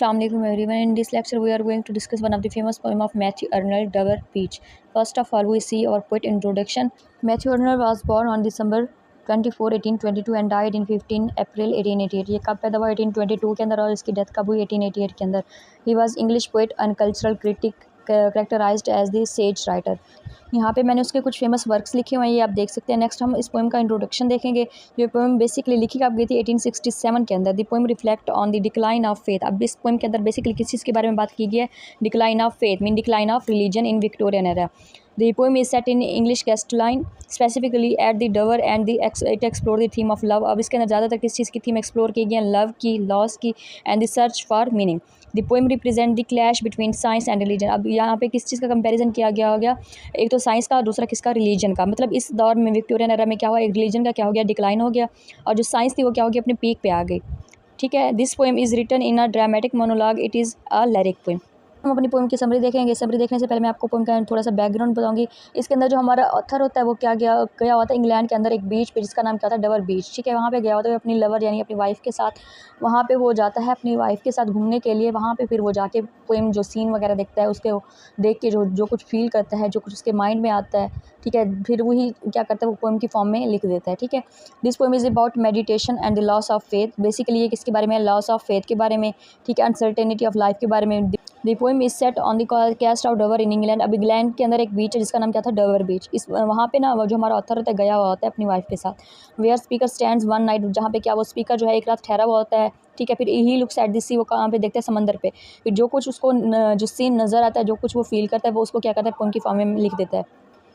Assalamu alaikum everyone. In this lecture, we are going to discuss one of the famous poem of Matthew Arnold, Dover Beach. First of all, we see our poet introduction. Matthew Arnold was born on December 24, 1822 and died in 15 April 1888. ये कब पैदा हुआ 1822 के अंदर और इसकी death कब हुई 1888 के अंदर. He was English poet and cultural critic characterized as the sage writer. यहाँ पे मैंने उसके कुछ फेमस वर्क्स लिखे हुए हैं, ये आप देख सकते हैं. नेक्स्ट हम इस पोएम का इंट्रोडक्शन देखेंगे. ये पोएम बेसिकली लिखी कब गई थी 1867 के अंदर. The poem reflect on the decline of faith. अब इस पोएम के अंदर बेसिकली किस चीज़ के बारे में बात की गई है? Decline of faith mean decline of religion in Victorian era. The poem is set in English Castellan, specifically at the Dover, and it explore the theme of love. अब इसके अंदर ज़्यादातर किस चीज़ की थीम एक्सप्लोर की गई है? लव की, लॉस की, and the search for meaning. The poem represent the clash between science and religion. अब यहाँ पे किस चीज़ का कंपैरिजन किया गया हो गया? एक तो साइंस का और दूसरा किसका? रिलीजन का. मतलब इस दौर में विक्टोरियन एरा में क्या हुआ? एक रिलीजन का क्या हो गया? डिक्लाइन हो गया, और जो साइंस थी वो क्या हो गया? अपने पीक पे आ गई. ठीक है. This poem is written in a dramatic monologue. It is a lyric poem. हम अपनी पोएम की समरी देखेंगे. समरी देखने से पहले मैं आपको पोएम का थोड़ा सा बैकग्राउंड बताऊंगी. इसके अंदर जो हमारा ऑथर होता है वो क्या गया हुआ था इंग्लैंड के अंदर एक बीच पे जिसका नाम क्या था? डवर बीच. ठीक है. वहाँ पे गया होता है अपनी लवर यानी अपनी वाइफ के साथ. वहाँ पे वो जाता है अपनी वाइफ के साथ घूमने के लिए. वहाँ पे फिर वो जाके पोएम जो सीन वगैरह देखता है उसके देख के जो कुछ फील करता है, जो कुछ उसके माइंड में आता है, ठीक है, फिर वही क्या करता है वो पोएम की फॉर्म में लिख देता है. ठीक है. This poem is about meditation and the loss of faith. Basically ये किसके बारे में? लॉस ऑफ फेथ के बारे में. ठीक है. अनसर्टेनिटी ऑफ लाइफ के बारे में. The poem is set on the coast of Dover in England. अब इंग्लैंड के अंदर एक बीच है जिसका नाम क्या था? डवर बीच. इस वहाँ पे ना जो हमारा ऑथर होता है गया हुआ होता है अपनी वाइफ के साथ. Where speaker stands one night. जहाँ पे क्या वो स्पीकर जो है एक रात ठहरा हुआ होता है. ठीक है. फिर ही लुक्स एट द सी. वो कहाँ पे देखते हैं? समंदर पे. फिर जो कुछ उसको जो सीन नज़र आता है, जो कुछ वो फील करता है, वो उसको क्या करता है? पोएम की फॉर्म में लिख देता है.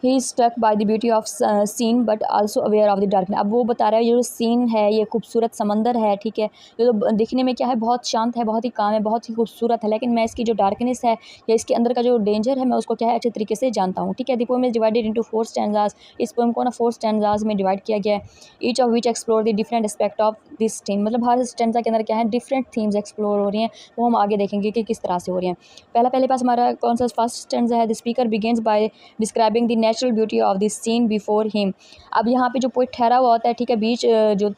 He is struck by the beauty of scene but also aware of the darkness. अब वो बता रहा है ये जो सीन है, ये खूबसूरत समंदर है. ठीक है. ये तो दिखने में क्या है? बहुत शांत है, बहुत ही काम है, बहुत ही खूबसूरत है, लेकिन मैं इसकी जो डार्कनेस है या इसके अंदर का जो डेंजर है मैं उसको क्या है अच्छे तरीके से जानता हूँ. ठीक है. The poem is divided into 4 stanzas. इस पोएम को ना 4 स्टैंजाज में डिवाइड किया गया है. Each of which explore the different aspect of this theme. मतलब हर स्टैंजा के अंदर क्या है? डिफरेंट थीम्स एक्सप्लोर हो रही हैं. वो हम आगे देखेंगे कि किस तरह से हो रही हैं. पहले पास हमारा कौन सा फर्स्ट स्टैंजा है? The speaker begins bye describing the natural beauty of this seen before him. अब यहाँ पे जो पोइट ठहरा हुआ होता है, ठीक है, बीच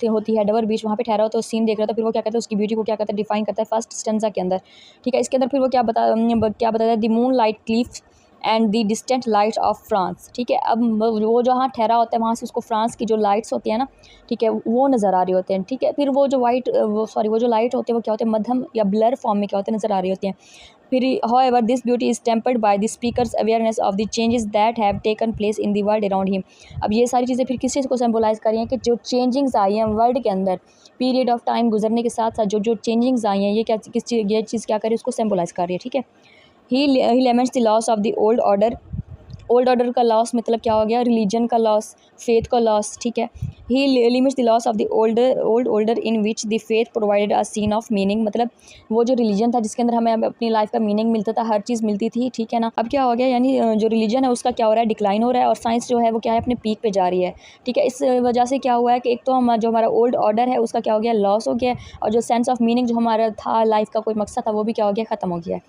होती है डवर बीच, वहाँ पे ठहरा होता है, सीन देख रहा था. फिर वो क्या कहता है? उसकी ब्यूटी को क्या कहता है? डिफाइन करता है फर्स्ट स्टेंजा के अंदर. ठीक है. इसके अंदर फिर वो क्या बताता है? The moon light Cliff and the distant lights off France. ठीक है. अब वो जहाँ ठहरा होता है वहाँ से उसको फ्रांस की जो लाइट्स होती है ना, ठीक है, वो नज़र आ रही होते हैं. ठीक है. फिर वो जो वो जो लाइट होती है वो क्या होते हैं? मध्यम या ब्लर फॉर्म में क्या होते हैं? नज़र आ रही होती हैं. फिर however this beauty is tempered by the speaker's awareness of the changes that have taken place in the world around him. अब ये सारी चीज़ें फिर किस चीज़ को सिंबलाइज़ कर रही हैं? कि जो चेंजिंग्स आई हैं वर्ल्ड के अंदर पीरियड ऑफ टाइम गुजरने के साथ साथ जो चेंजिंग्स आई हैं, ये क्या ये चीज़ क्या कर रही है? उसको सिंबलाइज़ कर रही है. ठीक है. He laments the loss of the old order. Old order का लॉस मतलब क्या हो गया? रिलीजन का लॉस, फेथ का लॉस. ठीक है. He limits the loss of the old order in which the faith provided a scene of meaning. मतलब वो जो रिलीजन था जिसके अंदर हमें अपनी लाइफ का मीनिंग मिलता था, हर चीज़ मिलती थी. ठीक है ना. अब क्या हो गया? यानी जो रिलीजन है उसका क्या हो रहा है? डिक्लाइन हो रहा है, और साइंस जो है वो क्या है? अपने पीक पे जा रही है. ठीक है. इस वजह से क्या हुआ है कि एक तो जो हमारा ओल्ड ऑर्डर है उसका क्या हो गया? लॉस हो गया, और जो सेंस ऑफ मीनिंग जो हमारा था, लाइफ का कोई मकसद था, वो भी क्या हो गया? ख़त्म हो गया.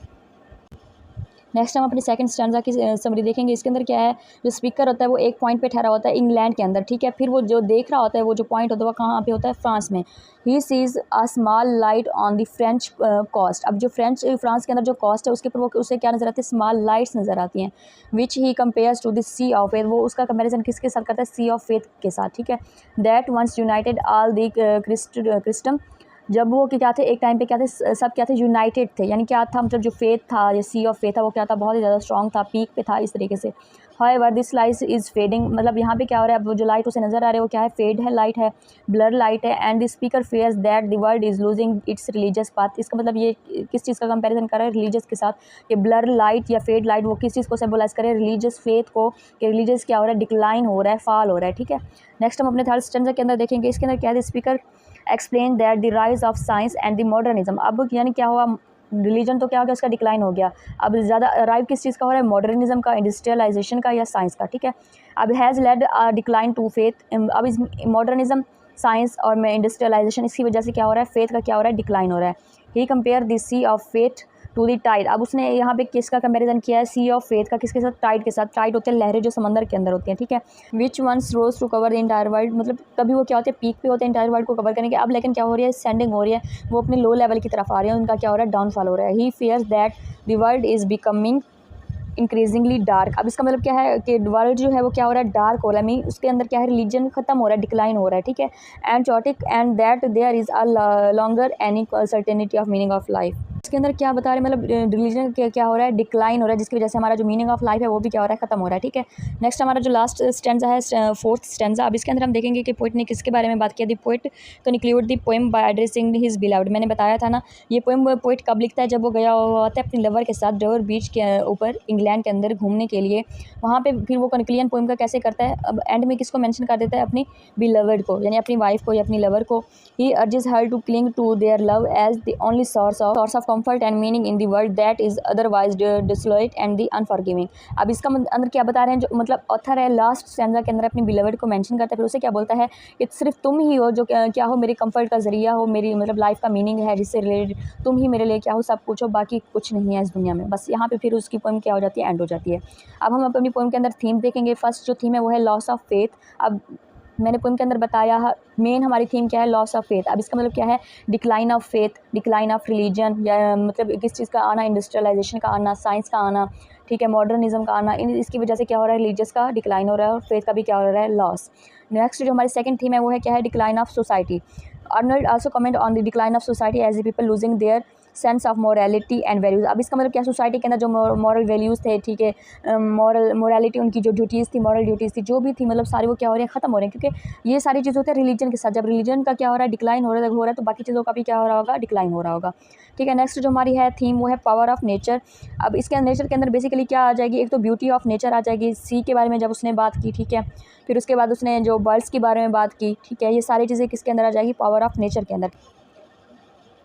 नेक्स्ट हम अपनी सेकंड स्टैंजा की समरी देखेंगे. इसके अंदर क्या है? जो स्पीकर होता है वो एक पॉइंट पे ठहरा होता है इंग्लैंड के अंदर. ठीक है. फिर वो जो देख रहा होता है, वो जो पॉइंट होता है वो कहाँ पे होता है? फ्रांस में. He sees a small light on the French coast. अब जो फ्रांस के अंदर जो कोस्ट है उसके ऊपर वो उसे क्या नज़र आती है? स्मॉल लाइट्स नज़र आती हैं. Which he compares to the sea of faith. वो उसका कंपेरिजन किसके साथ करता है? सी ऑफ फेथ के साथ. ठीक है. That once united all the Christendom. जब वो क्या थे? एक टाइम पे क्या थे? सब क्या थे? यूनाइटेड थे. यानी क्या था? मतलब जो फेथ था, ये सी ऑफ फेथ था, वो क्या था? बहुत ही ज़्यादा स्ट्रॉन्ग था, पीक पे था, इस तरीके से. However this light is fading. मतलब यहाँ पे क्या हो रहा है? अब वो जो लाइट उसे नज़र आ रहा है वो क्या है? फेड है, लाइट है, ब्लर लाइट है. And the speaker fears that the world is losing its religious path. इसका मतलब ये किस चीज़ का कंपैरिजन कर रहा है? रिलीजियस के साथ. ये ब्लर लाइट या फेड लाइट वो किस चीज़ को सिंबलाइज करे? रिलीजियस फेथ को, कि रिलीजियस क्या हो रहा है? डिक्लाइन हो रहा है, फॉल हो रहा है. ठीक है. नेक्स्ट हम अपने थर्ड स्टैंजा के अंदर देखेंगे. इसके अंदर क्या है? Speaker explain that the rise of science and the modernism. अब यानी क्या हुआ? रिलीजन तो क्या हो गया? उसका डिक्लाइन हो गया. अब ज़्यादा अराइव किस चीज़ का हो रहा है? मॉडर्निज्म का, इंडस्ट्रियलाइजेशन का, या साइंस का. ठीक है. अब has led a decline to faith. अब इस मॉडर्निज्म, साइंस और में इंडस्ट्रियलाइजेशन, इसकी वजह से क्या हो रहा है? फेथ का क्या हो रहा है? डिक्लाइन हो रहा है. He compare the sea of faith to the tide. अब उसने यहाँ पे किसका कंपैरिजन किया है, सी ऑफ फेथ का, किसके साथ, टाइड के साथ। टाइड होते हैं लहरें जो समंदर के अंदर होती हैं, ठीक है। Which once rose to cover the entire world, मतलब कभी वो क्या होते हैं, पीक पे होते हैं इंटायर वर्ल्ड को कवर करने के। अब लेकिन क्या हो रही है, सेंडिंग हो रही है, वो अपने लो लेवल की तरफ आ रही है, उनका क्या हो रहा है, डाउनफॉल हो रहा है। He fears that the world is becoming increasingly dark. अब इसका मतलब क्या है कि वर्ल्ड जो है वो क्या हो रहा है, डार्क हो रहा है, मीन उसके अंदर क्या है, रिलीजन खत्म हो रहा है, डिक्लाइन हो रहा है, ठीक है। And chaotic and that there is a longer any certainty of meaning of life. इसके अंदर क्या बता रहे हैं, मतलब रिलीजन क्या हो रहा है, डिक्लाइन हो रहा है, जिसकी वजह से हमारा जो मीनिंग ऑफ लाइफ है वो भी क्या हो रहा है, खत्म हो रहा है, ठीक है। नेक्स्ट हमारा जो लास्ट स्टैंजा है, फोर्थ स्टैंजा। अब इसके अंदर हम देखेंगे कि पोइट ने किसके बारे में बात किया। The poet conclude the poem by addressing his beloved. मैंने बताया था ना, ये पोएम पोइट कब लिखता है, जब वो गया हुआ होता है अपनी लवर के साथ डवर बीच के ऊपर इंग्लैंड के अंदर घूमने के लिए। वहाँ पे फिर वो कंक्लूजन पोएम का कैसे करता है, अब एंड में किसको मेंशन कर देता है, अपनी बिलवर्ड को, यानी अपनी वाइफ को या अपनी लवर को। He urges her to cling to their love as the only source of comfort and meaning in the world that is otherwise desolate and the unforgiving. अब इसका अंदर क्या बता रहे हैं, जो मतलब ऑथर है लास्ट स्टैंजा के अंदर अपनी बिलवर्ड को मेंशन करता है, फिर उसे क्या बोलता है कि सिर्फ तुम ही हो जो क्या हो, मेरी कंफर्ट का जरिया हो, मेरी मतलब लाइफ का मीनिंग है, जिससे रिलेटेड तुम ही मेरे लिए क्या हो, सब कुछ हो, बाकी कुछ नहीं है इस दुनिया में। बस यहाँ पे फिर उसकी पोएम क्या हो जाती है, एंड हो जाती है। अब हम अपनी पोएम के अंदर थीम देखेंगे। फर्स्ट जो थीम है वो है लॉस ऑफ फेथ। अब मैंने पोएम के अंदर बताया मेन हमारी थीम क्या है, लॉस ऑफ फेथ। अब इसका मतलब क्या है, decline of faith, decline of religion, या मतलब किस चीज़ का आना, इंडस्ट्रियलाइजेशन का आना, साइंस का आना, ठीक है, मॉडर्निज्म का आना, इसकी वजह से क्या हो रहा है, रिलीजियस का डिक्लाइन हो रहा है और फेथ का भी क्या हो रहा है, लॉस। नेक्स्ट जो हमारी सेकंड थीम है वो है क्या है, decline of society. Arnold also comment on the decline of society as the people losing their sense of morality and values. अब इसका मतलब क्या, सोसाइटी के अंदर जो मॉरल वैल्यूज़ थे, ठीक है, मोरालिटी, उनकी जो ड्यूटीज़ थी, मॉरल ड्यूटीज़ थी, जो भी थी, मतलब सारी वो क्या हो रही है, ख़त्म हो रहे हैं, क्योंकि ये सारी चीज़ होती है रिलीजन के साथ। जब रिलीजन का क्या हो रहा है, डिक्लाइन हो रहा है तो बाकी चीज़ों का भी क्या हो रहा होगा, डिक्लाइन हो रहा होगा, ठीक है। नेक्स्ट जो हमारी है थीम वो है पावर ऑफ नेचर। अब इसके नेचर के अंदर बेसिकली क्या आ जाएगी, एक तो ब्यूटी ऑफ नेचर आ जाएगी, सी के बारे में जब उसने बात की, ठीक है। फिर उसके बाद उसने जो बर्ड्स के बारे में बात की, ठीक है, ये सारी चीज़ें किसके अंदर आ जाएगी, पावर ऑफ नेचर के अंदर।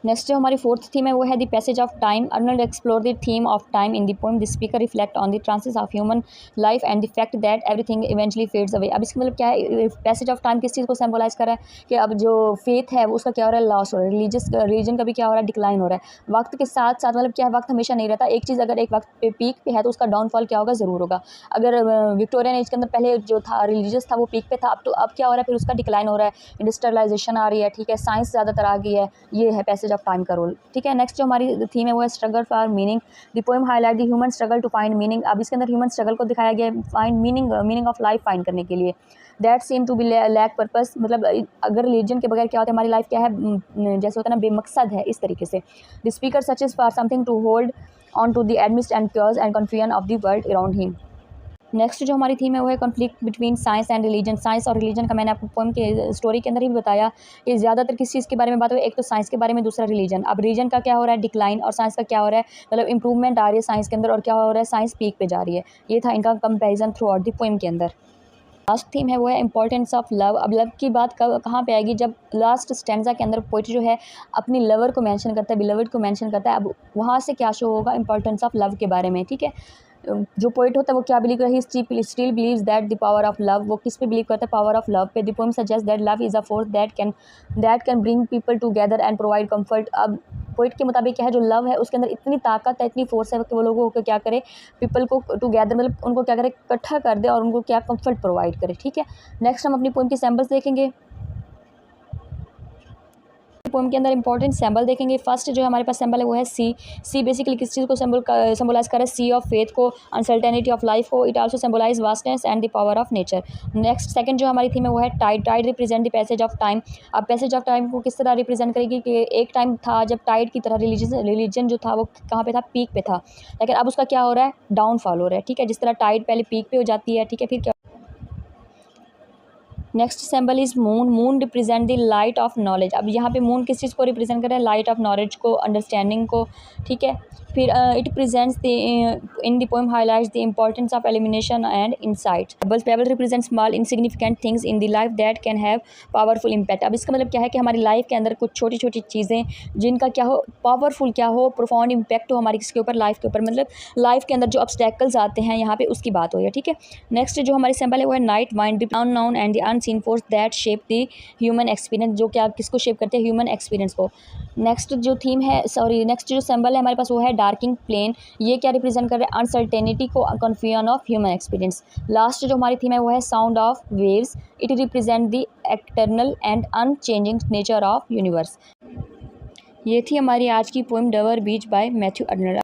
नेक्स्ट जो हमारी फोर्थ थीम है वो है the passage of time. Arnold explore the theme of time in the poem. The speaker reflect on the transience of human life and the fact that everything eventually fades away. अब इसका मतलब क्या है, passage of time किस चीज़ को symbolize कर रहा है कि अब जो फेथ है वो उसका क्या हो रहा है, लॉस हो रहा है, रिलीजन का भी क्या हो रहा है, डिक्लाइन हो रहा है। वक्त के साथ साथ मतलब क्या है, वक्त हमेशा नहीं रहता। एक चीज़ अगर एक वक्त पे पीक पे है तो उसका डाउनफॉल क्या होगा, ज़रूर होगा। अगर विक्टोरियन एज के अंदर पहले जो था रिलीजियस था वो पीक पे था, अब क्या हो रहा है, फिर उसका डिक्लाइन हो रहा है, इंडस्ट्रियलाइजेशन आ रही है, ठीक है, साइंस ज़्यादातर आ गई है। ये है पैसेज ऑफ टाइम का रोल, ठीक है। नेक्स्ट जो हमारी थीम है वो है struggle for meaning. The poem highlight the human struggle to find meaning. अब इसके अंदर ह्यूमन स्ट्रगल को दिखाया गया है find meaning of life find करने के लिए। That seem to be lack purpose, मतलब अगर रिलीजन के बगैर क्या होता है, हमारी लाइफ क्या है, जैसे होता है ना, बेमकसद है, इस तरीके से। The speaker searches for something to hold on to the amidst and क्योर्स and confusion of the world around him. Next जो हमारी थीम है वो है conflict between science and religion. Science और रिलीजन का मैंने आपको पोएम के स्टोरी के अंदर ही बताया कि ज़्यादातर किस चीज़ के बारे में बात हुई, एक तो साइंस के बारे में, दूसरा रिलीजन। अब रिलीजन का क्या हो रहा है, डिक्लाइन, और साइंस का क्या हो रहा है, मतलब इंप्रूवमेंट आ रही है साइंस के अंदर, और क्या हो रहा है, साइंस पीक पे जा रही है। ये था इनका comparison through out the poem के अंदर। लास्ट थीम है वो है इंपॉर्टेंस ऑफ लव। अब लव की बात कहाँ पे आएगी, जब लास्ट स्टैंजा के अंदर पोइट जो है अपनी लवर को मेंशन करता है, बिलवर्ड को मेंशन करता है। अब वहाँ से क्या शो होगा, इंपॉर्टेंस ऑफ लव के बारे में, ठीक है। जो पोइट होता है वो क्या बिलीव करता है, he still believes that the power of love. वो किस पे बिलीव करता है, पावर ऑफ लव पे। The poem suggest that love is a force that can bring people together and provide comfort. अब पोइट के मुताबिक क्या है, जो लव है उसके अंदर इतनी ताकत है, इतनी फोर्स है कि वो लोगों को क्या करे, पीपल को टुगेदर, मतलब उनको क्या करे, इकट्ठा कर दे और उनको क्या कंफर्ट प्रोवाइड करे, ठीक है। नेक्स्ट हम अपनी पोएम की सैम्पल्स देखेंगे। पोएम के अंदर इंपॉर्टेंट सैम्बल देखेंगे। फर्स्ट जो हमारे पास सैम्बल है वो है सी। सी बेसिकली किस चीज़ को सिंबलाइज कर रहा है, सी ऑफ फेथ को, अनसर्टेनिटी ऑफ लाइफ को। It also symbolise vastness and the power of nature. Next second जो हमारी थीम है वो है tide. Tide represent the passage of time. अब पैसेज ऑफ टाइम को किस तरह रिप्रेजेंट करेगी कि एक टाइम था जब टाइड की तरह रिलीजन जो था वो कहाँ पे था, पीक पे था, लेकिन अब उसका क्या हो रहा है, डाउनफॉल हो रहा है, ठीक है। जिस तरह टाइड पहले पीक पे हो जाती है, ठीक है, फिर क्या। Next symbol is moon. Moon represent the light of knowledge. अब यहाँ पे मून किस चीज़ को रिप्रेजेंट कर रहा है, लाइट ऑफ नॉलेज को, अंडरस्टैंडिंग को, ठीक है। फिर it presents the in the poem highlights the importance of elimination and insight. Payable represent small insignificant things in the life that can have powerful impact. अब इसका मतलब क्या है कि हमारी लाइफ के अंदर कुछ छोटी छोटी चीज़ें जिनका क्या हो, पावरफुल क्या हो, प्रोफाउंड इम्पैक्ट हो हमारी किसके ऊपर, लाइफ के ऊपर। मतलब लाइफ के अंदर जो ऑब्स्टेकल्स आते हैं यहाँ पे उसकी बात हो रही है, ठीक है। नेक्स्ट जो हमारी सिंबल है वो है night. Mind the unknown and the unseen force that shape the human experience, जो कि आप किसको शेप करते हैं, ह्यूमन एक्सपीरियंस को। नेक्स्ट जो थीम है, सॉरी नेक्स्ट जो सिंबल है हमारे पास वो है डार्किंग प्लेन। ये क्या रिप्रेजेंट कर रहे हैं, अनसर्टेनिटी को, confusion of human experience. Last जो हमारी थीम है वो है sound of waves, it represent the external and unchanging nature of universe. ये थी हमारी आज की पोएम डवर बीच बाय मैथ्यू अर्नल।